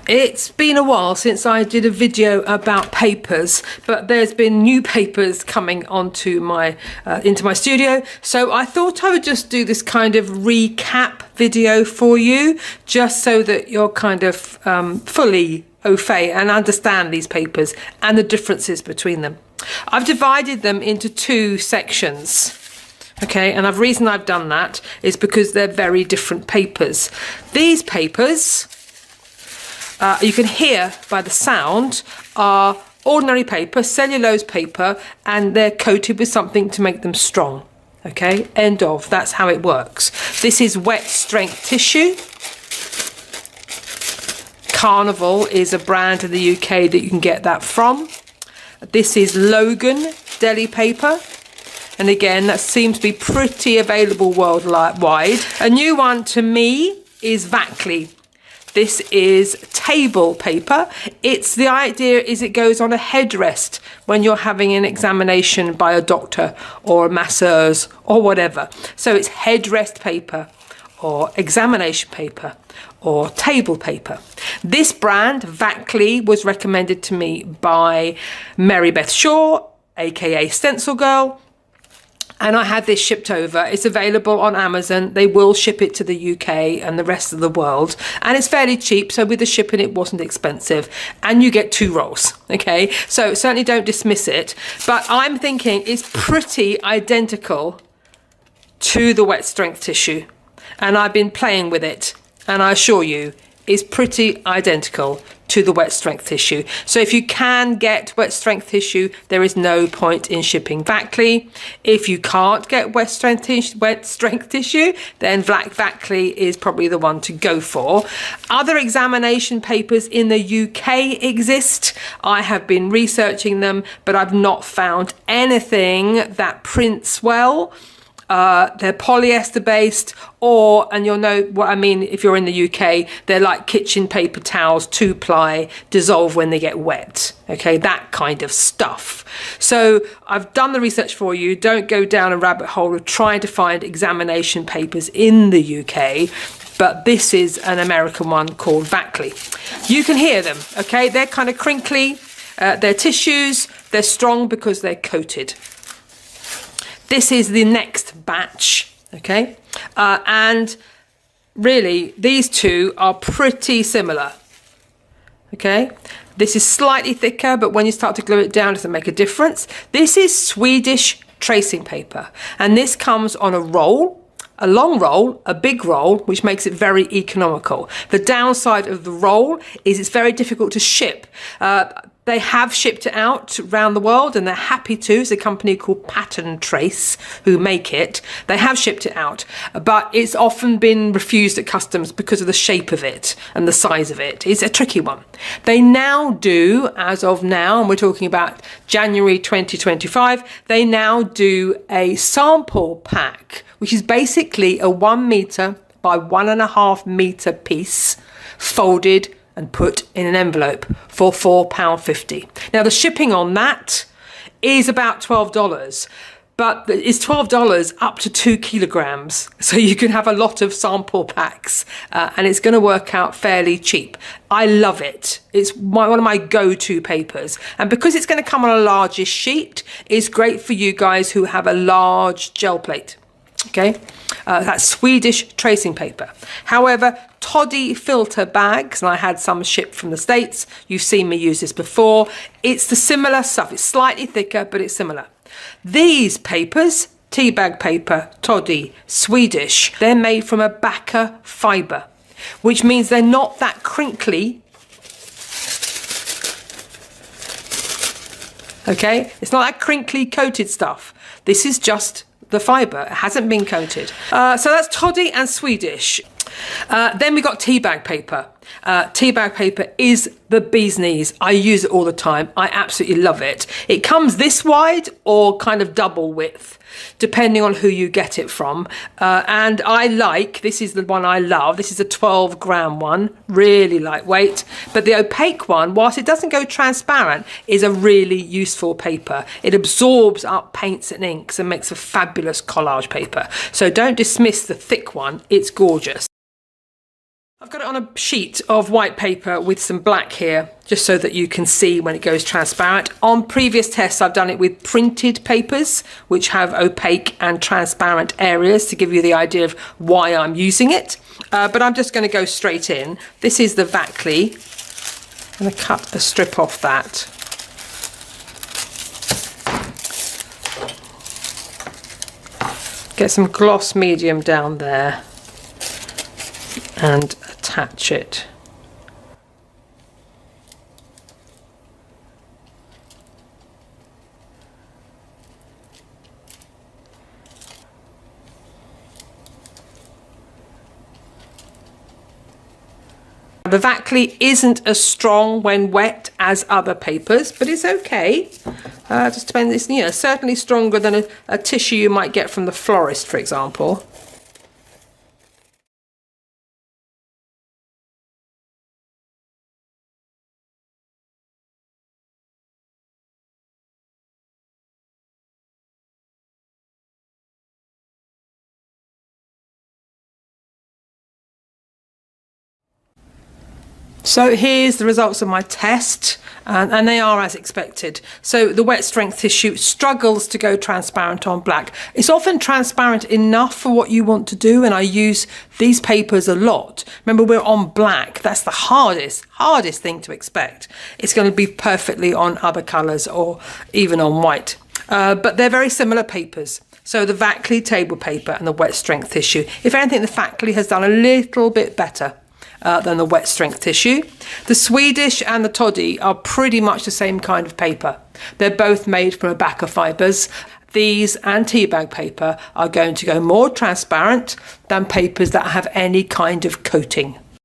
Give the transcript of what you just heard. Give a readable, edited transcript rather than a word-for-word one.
It's been a while since I did a video about papers, but there's been new papers coming onto my into my studio, so I thought I would just do this kind of recap video for you, just so that you're kind of fully au fait and understand these papers and the differences between them. I've divided them into two sections. Okay, and the reason I've done that is because they're very different papers. These papers, you can hear by the sound, are ordinary paper, cellulose paper, and they're coated with something to make them strong. Okay, end of. That's how it works. This is wet strength tissue. Carnival is a brand in the UK that you can get that from. This is Logan deli paper. And again, that seems to be pretty available worldwide. A new one to me is Vackley. This is table paper. The idea is it goes on a headrest when you're having an examination by a doctor or a masseuse or whatever. So it's headrest paper or examination paper or table paper. This brand, Vackley, was recommended to me by Mary Beth Shaw, aka Stencil Girl. And I had this shipped over. It's available on Amazon. They will ship it to the UK and the rest of the world. And it's fairly cheap. So with the shipping, it wasn't expensive. And you get 2 rolls. Okay. So certainly don't dismiss it. But I'm thinking it's pretty identical to the wet strength tissue. And I've been playing with it. And I assure you, it's pretty identical to the wet strength tissue. So if you can get wet strength tissue, there is no point in shipping Vackley. If you can't get wet strength tissue, then Vackley is probably the one to go for. Other examination papers in the UK exist. I have been researching them, but I've not found anything that prints well. They're polyester based, and you'll know what I mean if you're in the UK, they're like kitchen paper towels, 2-ply, dissolve when they get wet. Okay, that kind of stuff. So I've done the research for you. Don't go down a rabbit hole of trying to find examination papers in the UK. But this is an American one called Vackley. You can hear them, okay? They're kind of crinkly. They're tissues. They're strong because they're coated. This is the next batch, okay? And really, these two are pretty similar, okay? This is slightly thicker, but when you start to glue it down, it doesn't make a difference. This is Swedish tracing paper, and this comes on a roll, a long roll, a big roll, which makes it very economical. The downside of the roll is it's very difficult to ship. They have shipped it out around the world, and they're happy to. It's a company called Pattern Trace who make it. They have shipped it out, but it's often been refused at customs because of the shape of it and the size of it. It's a tricky one. They now do, as of now, and we're talking about January 2025, they now do a sample pack, which is basically a 1 meter by 1.5 meter piece folded and put in an envelope for £4.50. Now the shipping on that is about $12, but it's $12 up to 2 kilograms. So you can have a lot of sample packs and it's going to work out fairly cheap. I love it. It's one of my go-to papers. And because it's going to come on a larger sheet, it's great for you guys who have a large gel plate. Okay, that's Swedish tracing paper. However, toddy filter bags, and I had some shipped from the States. You've seen me use this before. It's the similar stuff. It's slightly thicker, but it's similar. These papers, teabag paper, toddy, Swedish, they're made from a Backer fibre, which means they're not that crinkly. Okay, it's not that crinkly coated stuff. This is just the fibre. It hasn't been coated. So that's toddy and Swedish. Then we got teabag paper. Teabag paper is the bee's knees. I use it all the time. I absolutely love it. It comes this wide or kind of double width, depending on who you get it from. And this is the one I love. This is a 12-gram one, really lightweight. But the opaque one, whilst it doesn't go transparent, is a really useful paper. It absorbs up paints and inks and makes a fabulous collage paper. So don't dismiss the thick one. It's gorgeous. I've got it on a sheet of white paper with some black here, just so that you can see when it goes transparent. On previous tests, I've done it with printed papers, which have opaque and transparent areas to give you the idea of why I'm using it. But I'm just going to go straight in. This is the Vacli. I'm going to cut a strip off that. Get some gloss medium down there and attach it. The Vacli isn't as strong when wet as other papers, but it's okay. Just depends, it's, you know, certainly stronger than a tissue you might get from the florist, for example. So here's the results of my test, and they are as expected. So the wet strength tissue struggles to go transparent on black. It's often transparent enough for what you want to do, and I use these papers a lot. Remember, we're on black. That's the hardest thing to expect. It's going to be perfectly on other colours or even on white. But they're very similar papers. So the Vacli table paper and the wet strength tissue. If anything, the Vacli has done a little bit better than the wet strength tissue. The Swedish and the toddy are pretty much the same kind of paper. They're both made from Abaca fibres. These and teabag paper are going to go more transparent than papers that have any kind of coating.